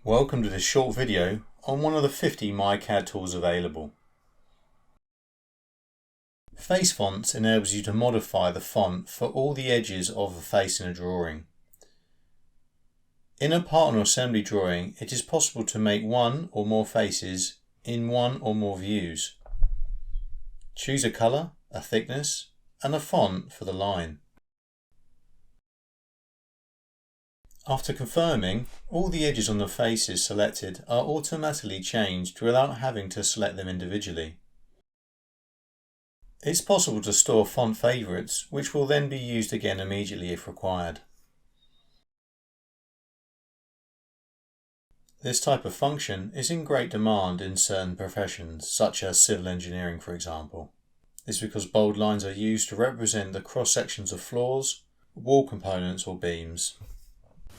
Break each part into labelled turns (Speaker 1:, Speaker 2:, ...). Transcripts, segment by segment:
Speaker 1: Welcome to this short video on one of the 50 myCAD tools available. FaceFonts enables you to modify the font for all the edges of a face in a drawing. In a part or assembly drawing, it is possible to make one or more faces in one or more views. Choose a colour, a thickness, and a font for the line. After confirming, all the edges on the faces selected are automatically changed without having to select them individually. It's possible to store font favourites, which will then be used again immediately if required. This type of function is in great demand in certain professions, such as civil engineering for example. This is because bold lines are used to represent the cross-sections of floors, wall components or beams.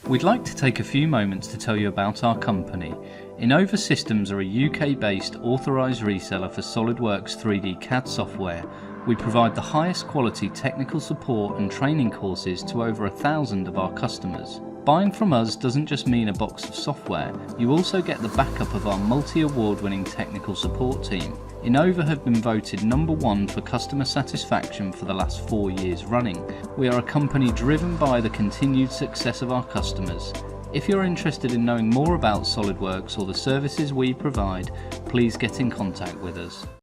Speaker 2: We'd like to take a few moments to tell you about our company. Innova Systems are a UK-based authorised reseller for SOLIDWORKS 3D CAD software. We provide the highest quality technical support and training courses to over 1,000 of our customers. Buying from us doesn't just mean a box of software, you also get the backup of our multi-award winning technical support team. Innova have been voted #1 for customer satisfaction for the last 4 years running. We are a company driven by the continued success of our customers. If you're interested in knowing more about SOLIDWORKS or the services we provide, please get in contact with us.